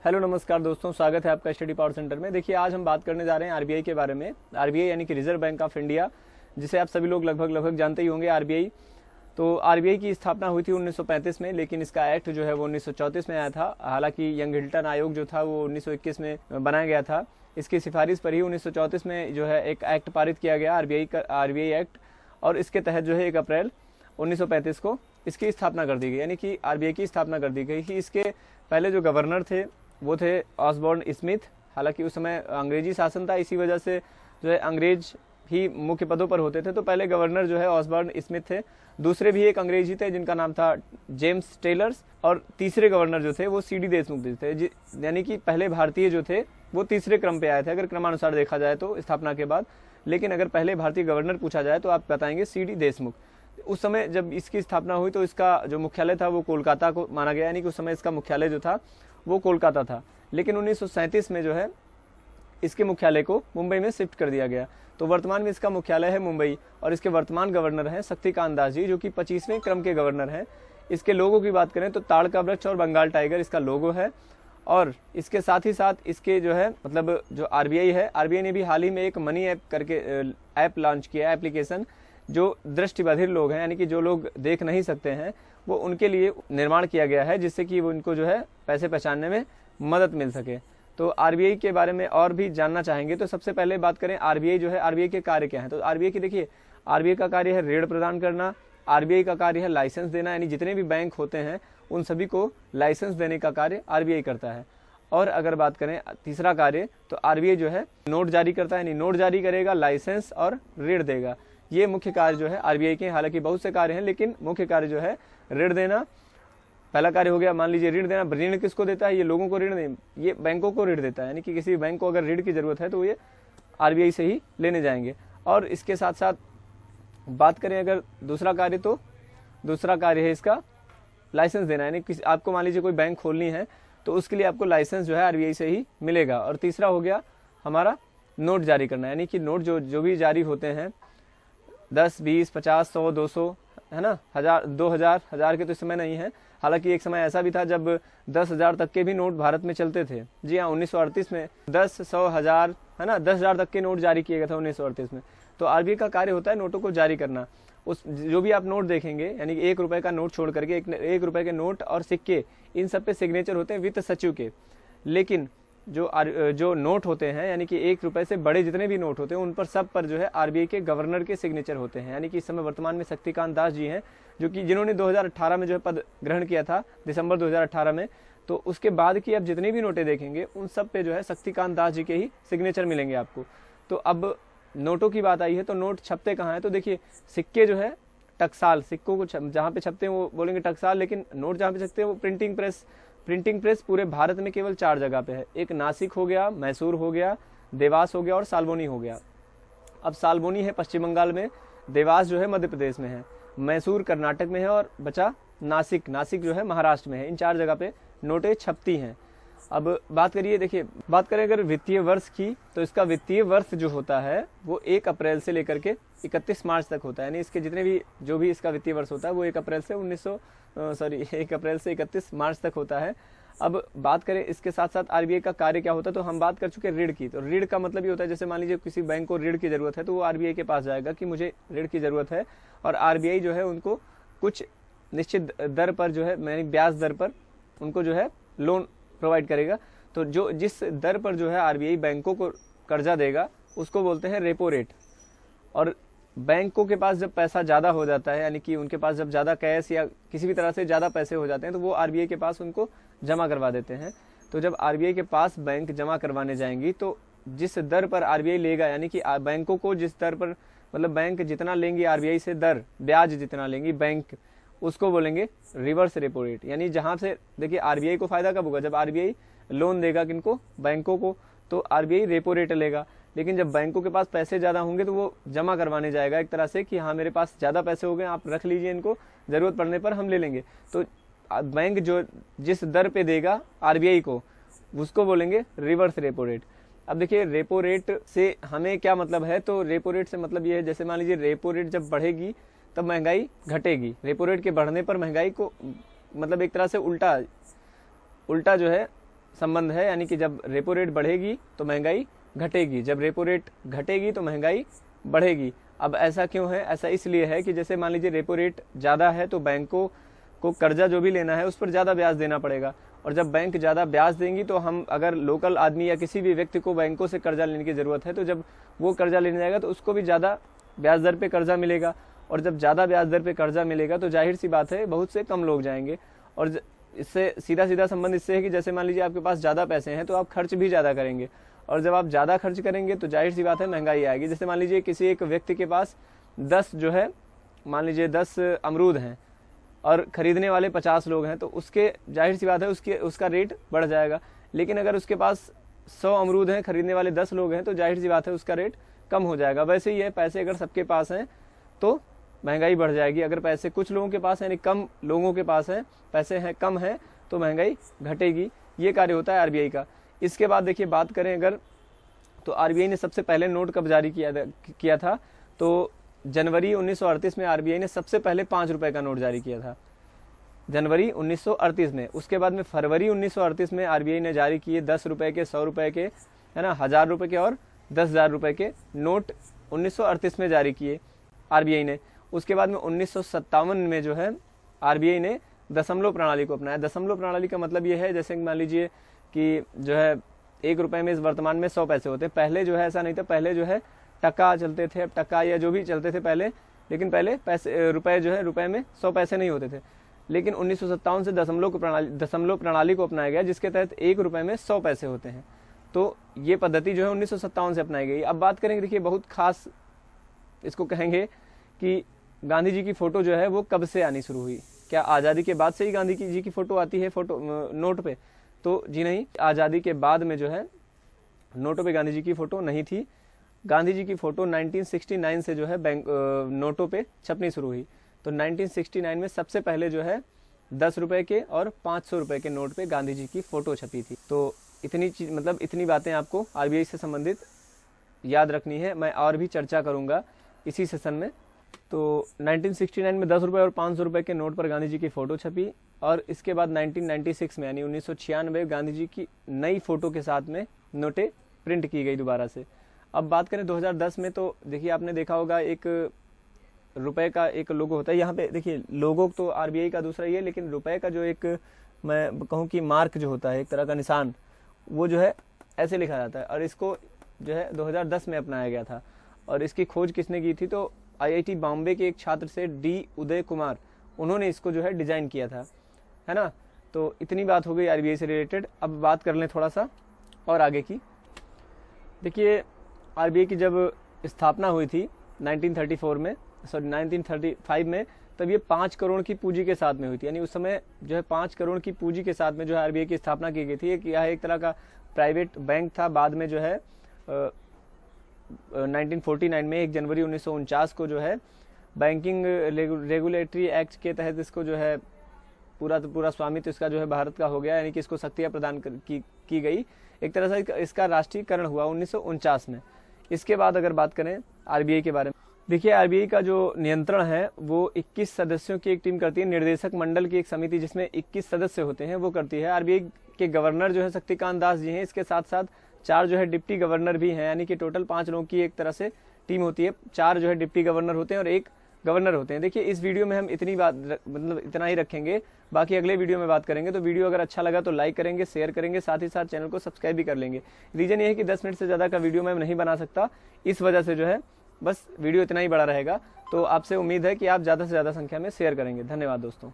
Hello नमस्कार दोस्तों, स्वागत है आपका स्टडी पावर सेंटर में। देखिए, आज हम बात करने जा रहे हैं आरबीआई के बारे में। आरबीआई यानी कि रिजर्व बैंक ऑफ इंडिया, जिसे आप सभी लोग लगभग जानते ही होंगे। आरबीआई तो आरबीआई की स्थापना हुई थी 1935 में, लेकिन इसका एक्ट जो है वो 1934 में आया था। हालांकि यंग हिल्टन आयोग जो था वो 1921 में बनाया गया था। इसकी सिफारिश पर ही 1934 में जो है एक एक्ट पारित किया गया, आरबीआई एक्ट, और इसके तहत जो है 1 अप्रैल 1935 को इसकी स्थापना कर दी गई, यानी कि आरबीआई की स्थापना कर दी गई। इसके पहले जो गवर्नर थे वो थे ऑसबॉर्न स्मिथ। हालांकि उस समय अंग्रेजी शासन था, इसी वजह से जो है अंग्रेज ही मुख्य पदों पर होते थे। तो पहले गवर्नर जो है ऑसबॉर्न स्मिथ थे। दूसरे भी एक अंग्रेजी थे जिनका नाम था जेम्स टेलर्स, और तीसरे गवर्नर जो थे वो सीडी देशमुख थे। यानी कि पहले भारतीय जो थे वो तीसरे क्रम पे आए थे, अगर क्रमानुसार देखा जाए तो स्थापना के बाद। लेकिन अगर पहले भारतीय गवर्नर पूछा जाए तो आप बताएंगे सीडी देशमुख। उस समय जब इसकी स्थापना हुई तो इसका जो मुख्यालय था वो कोलकाता को माना गया, यानी कि उस समय इसका मुख्यालय जो था वो कोलकाता था। लेकिन 1937 में जो है इसके मुख्यालय को मुंबई में शिफ्ट कर दिया गया। तो वर्तमान में इसका मुख्यालय है मुंबई, और इसके वर्तमान गवर्नर हैं शक्तिकांत दास जी, जो कि 25वें क्रम के गवर्नर हैं। इसके लोगो की बात करें तो ताड़ का वृक्ष और बंगाल टाइगर इसका लोगो है। और इसके साथ ही साथ इसके जो है मतलब जो आरबीआई है, आरबीआई ने भी हाल ही में एक मनी ऐप करके ऐप लॉन्च किया है, एप्लीकेशन, जो दृष्टिबाधिर लोग हैं, यानी कि जो लोग देख नहीं सकते हैं, वो उनके लिए निर्माण किया गया है, जिससे कि वो इनको जो है पैसे पहचानने में मदद मिल सके। तो आरबीआई के बारे में और भी जानना चाहेंगे तो सबसे पहले बात करें आरबीआई जो है, आरबीआई के कार्य क्या है। तो आरबीआई की देखिए, आरबीआई का कार्य है ऋण प्रदान करना, आरबीआई का कार्य है लाइसेंस देना, यानी जितने भी बैंक होते हैं उन सभी को लाइसेंस देने का कार्य आरबीआई करता है। और अगर बात करें तीसरा कार्य, तो आरबीआई जो है नोट जारी करता है, यानी नोट जारी करेगा, लाइसेंस और ऋण देगा। ये मुख्य कार्य जो है आरबीआई के। हालांकि बहुत से कार्य हैं, लेकिन मुख्य कार्य जो है ऋण देना पहला कार्य हो गया। मान लीजिए ऋण देना, ऋण किसको देता है? ये लोगों को ऋण नहीं, ये बैंकों को ऋण देता है, यानी कि किसी बैंक को अगर ऋण की जरूरत है तो ये आरबीआई से ही लेने जाएंगे। और इसके साथ साथ बात करें अगर दूसरा कार्य, तो दूसरा कार्य है इसका लाइसेंस देना, यानी किसी आपको मान लीजिए कोई बैंक खोलनी है तो उसके लिए आपको लाइसेंस जो है आरबीआई से ही मिलेगा। और तीसरा हो गया हमारा नोट जारी करना, यानी कि नोट जो भी जारी होते हैं 10, 20, 50, 100, 200, है ना, 1000, 2000, 1000 के तो इस समय नहीं है। हालांकि एक समय ऐसा भी था जब 10,000 तक के भी नोट भारत में चलते थे। जी हाँ, 1938 में 10, 100, 1000, है ना, 10,000 तक के नोट जारी किए गए थे 1938 में। तो आरबीआई का कार्य होता है नोटों को जारी करना। उस जो भी आप नोट देखेंगे, यानी कि 1 रुपए का नोट छोड़ करके 1 रुपए के नोट और सिक्के, इन सब पे सिग्नेचर होते हैं वित्त सचिव के। लेकिन जो नोट होते हैं, यानी कि 1 रुपए से बड़े जितने भी नोट होते हैं, उन पर सब पर जो है आरबीआई के गवर्नर के सिग्नेचर होते हैं। यानी कि इस समय वर्तमान में शक्तिकांत दास जी हैं, जो कि जिन्होंने 2018 में जो है पद ग्रहण किया था, दिसंबर 2018 में। तो उसके बाद की अब जितनी भी नोटें देखेंगे उन सब पे जो है शक्तिकांत दास जी के ही सिग्नेचर मिलेंगे आपको। तो अब नोटों की बात आई है, तो नोट छपते कहाँ है? तो देखिए, सिक्के जो है टकसाल, सिक्कों को जहाँ पे छपते हैं वो बोलेंगे टकसाल, लेकिन नोट जहाँ पे छपते हैं वो प्रिंटिंग प्रेस पूरे भारत में केवल 4 जगह पे है। एक नासिक हो गया, मैसूर हो गया, देवास हो गया और साल्बोनी हो गया। अब साल्बोनी है पश्चिम बंगाल में, देवास जो है मध्य प्रदेश में है, मैसूर कर्नाटक में है, और बचा नासिक जो है महाराष्ट्र में है। इन 4 जगह पे नोटें छपती हैं। अब बात करिए, देखिए बात करें अगर वित्तीय वर्ष की, तो इसका वित्तीय वर्ष जो होता है वो 1 अप्रैल से लेकर के 31 मार्च तक होता है। यानी इसके जितने भी जो भी इसका वित्तीय वर्ष होता है वो 1 अप्रैल से 1 अप्रैल से 31 मार्च तक होता है। अब बात करें इसके साथ साथ आरबीआई का कार्य क्या होता है, तो हम बात कर चुके ऋण की। तो ऋण का मतलब ये होता है, जैसे मान लीजिए किसी बैंक को ऋण की जरूरत है तो वो आरबीआई के पास जाएगा कि मुझे ऋण की जरूरत है, और आरबीआई जो है उनको कुछ निश्चित दर पर जो है, यानी ब्याज दर पर उनको जो है लोन प्रोवाइड करेगा। तो जो जिस दर पर जो है आरबीआई बैंकों को कर्जा देगा उसको बोलते हैं रेपो रेट। और बैंकों के पास जब पैसा ज़्यादा हो जाता है, यानी कि उनके पास जब ज़्यादा कैश या किसी भी तरह से ज़्यादा पैसे हो जाते हैं, तो वो आरबीआई के पास उनको जमा करवा देते हैं। तो जब आरबीआई के पास बैंक जमा करवाने जाएंगी तो जिस दर पर आरबीआई लेगा, यानी कि बैंकों को जिस दर पर, मतलब बैंक जितना लेंगी आरबीआई से दर, ब्याज जितना लेंगी बैंक, उसको बोलेंगे रिवर्स रेपो रेट। यानी जहाँ से देखिए आरबीआई को फायदा कब होगा? जब आरबीआई लोन देगा किनको? बैंकों को, तो आरबीआई रेपो रेट लेगा। लेकिन जब बैंकों के पास पैसे ज़्यादा होंगे तो वो जमा करवाने जाएगा एक तरह से कि हाँ मेरे पास ज़्यादा पैसे हो गए, आप रख लीजिए इनको, ज़रूरत पड़ने पर हम ले लेंगे। तो बैंक जो जिस दर पे देगा आरबीआई को उसको बोलेंगे रिवर्स रेपो रेट। अब देखिए रेपो रेट से हमें क्या मतलब है? तो रेपो रेट से मतलब ये है, जैसे मान लीजिए रेपो रेट जब बढ़ेगी तब महंगाई घटेगी। रेपो रेट के बढ़ने पर महंगाई को मतलब एक तरह से उल्टा जो है संबंध है, यानी कि जब रेपो रेट बढ़ेगी तो महंगाई घटेगी, जब रेपो रेट घटेगी तो महंगाई बढ़ेगी। अब ऐसा क्यों है? ऐसा इसलिए है कि जैसे मान लीजिए रेपो रेट ज़्यादा है तो बैंकों को कर्जा जो भी लेना है उस पर ज़्यादा ब्याज देना पड़ेगा, और जब बैंक ज़्यादा ब्याज देंगी तो हम अगर लोकल आदमी या किसी भी व्यक्ति को बैंकों से कर्जा लेने की ज़रूरत है तो जब वो कर्जा लेने जाएगा तो उसको भी ज़्यादा ब्याज दर पे कर्जा मिलेगा, और जब ज़्यादा ब्याज दर पे कर्जा मिलेगा तो जाहिर सी बात है बहुत से कम लोग जाएंगे। और इससे सीधा सीधा संबंध इससे है कि जैसे मान लीजिए आपके पास ज़्यादा पैसे हैं तो आप खर्च भी ज़्यादा करेंगे, और जब आप ज़्यादा खर्च करेंगे तो जाहिर सी बात है महंगाई आएगी। जैसे मान लीजिए किसी एक व्यक्ति के पास 10 अमरूद हैं और ख़रीदने वाले 50 लोग हैं, तो उसके जाहिर सी बात है उसका रेट बढ़ जाएगा। लेकिन अगर उसके पास 100 अमरूद हैं, खरीदने वाले 10 लोग हैं, तो जाहिर सी बात है उसका रेट कम हो जाएगा। वैसे ही है, पैसे अगर सबके पास हैं तो महंगाई बढ़ जाएगी, अगर पैसे कुछ लोगों के पास यानी कम लोगों के पास हैं, पैसे हैं कम हैं, तो महंगाई घटेगी। ये कार्य होता है आरबीआई का। इसके बाद देखिए बात करें अगर, तो आरबीआई ने सबसे पहले नोट कब जारी किया था, तो जनवरी 1938 में आरबीआई ने सबसे पहले 5 रुपए का नोट जारी किया था, जनवरी 1938 में। उसके बाद में फरवरी 1938 में आरबीआई ने जारी किए 10 रुपए के, 100 रुपए के, है ना, 1000 रुपए के और 10,000 रुपए के नोट 1938 में जारी किए आरबीआई ने। उसके बाद में 1957 में जो है आरबीआई ने दशमलव प्रणाली को अपनाया। दशमलव प्रणाली का मतलब ये है, जैसे मान लीजिए कि जो है 1 रुपए में इस वर्तमान में 100 पैसे होते हैं। पहले जो है ऐसा नहीं था, पहले जो है टका चलते थे, अब टका या जो भी चलते थे पहले, लेकिन पहले पैसे रुपए जो है रुपए में 100 पैसे नहीं होते थे। लेकिन 1957 से दशमलव प्रणाली को अपनाया गया, जिसके तहत 1 रुपए में 100 पैसे होते हैं। तो ये पद्धति जो है 1957 से अपनाई गई। अब बात करेंगे, देखिए बहुत खास इसको कहेंगे कि गांधी जी की फोटो जो है वो कब से आनी शुरू हुई। क्या आज़ादी के बाद से ही गांधी जी की फोटो आती है फोटो नोट पे? तो जी नहीं, आज़ादी के बाद में जो है नोटों पे गांधी जी की फोटो नहीं थी। गांधी जी की फोटो 1969 से जो है बैंक नोटों पे छपनी शुरू हुई। तो 1969 में सबसे पहले जो है 10 रुपए के और 500 रुपए के नोट पे गांधी जी की फोटो छपी थी। तो इतनी चीज, मतलब इतनी बातें आपको आरबीआई से संबंधित याद रखनी है। मैं और भी चर्चा करूंगा इसी सेशन में। तो 1969 में 10 रुपए और 500 रुपए के नोट पर गांधी जी की फोटो छपी, और इसके बाद 1996 में यानी 1996 गांधी जी की नई फोटो के साथ में नोटें प्रिंट की गई दोबारा से। अब बात करें 2010 में, तो देखिए आपने देखा होगा एक रुपए का एक लोगो होता है। यहाँ पे देखिए लोगो तो आरबीआई का दूसरा ही है, लेकिन रुपए का जो एक मैं कहूँ कि मार्क जो होता है, एक तरह का निशान, वो जो है ऐसे लिखा जाता है, और इसको जो है 2010 में अपनाया गया था। और इसकी खोज किसने की थी? तो आईआईटी बॉम्बे के एक छात्र से डी उदय कुमार, उन्होंने इसको जो है डिजाइन किया था, है ना। तो इतनी बात हो गई आरबीआई से रिलेटेड। अब बात कर लें थोड़ा सा और आगे की। देखिए आरबीआई की जब स्थापना हुई थी 1935 में, तब ये 5 करोड़ की पूंजी के साथ में हुई थी। यानी उस समय जो है 5 करोड़ की पूंजी के साथ में जो है आरबीआई की स्थापना की गई थी। यह एक तरह का प्राइवेट बैंक था। बाद में जो है 1949 में 1 जनवरी 1949 को जो है बैंकिंग रेगुलेटरी एक्ट के तहत इसको जो है पूरा स्वामित्व इसका जो है भारत का हो गया, यानी कि इसको शक्तियाँ प्रदान की गई। एक तरह से इसका राष्ट्रीयकरण हुआ 1949 में। इसके बाद अगर बात करें आरबीआई के बारे में, देखिए आरबीआई का जो नियंत्रण है वो 21 सदस्यों की एक टीम करती है। निर्देशक मंडल की एक समिति जिसमें 21 सदस्य होते हैं वो करती है। आरबीआई के गवर्नर जो है शक्तिकांत दास जी हैं। इसके साथ साथ 4 जो है डिप्टी गवर्नर भी हैं, यानी कि टोटल 5 लोगों की एक तरह से टीम होती है। 4 जो है डिप्टी गवर्नर होते हैं और 1 गवर्नर होते हैं। देखिए इस वीडियो में हम इतनी बात मतलब इतना ही रखेंगे, बाकी अगले वीडियो में बात करेंगे। तो वीडियो अगर अच्छा लगा तो लाइक करेंगे, शेयर करेंगे, साथ ही साथ चैनल को सब्सक्राइब भी कर लेंगे। रीजन ये है कि 10 मिनट से ज़्यादा का वीडियो मैं नहीं बना सकता, इस वजह से जो है बस वीडियो इतना ही बड़ा रहेगा। तो आपसे उम्मीद है कि आप ज़्यादा से ज़्यादा संख्या में शेयर करेंगे। धन्यवाद दोस्तों।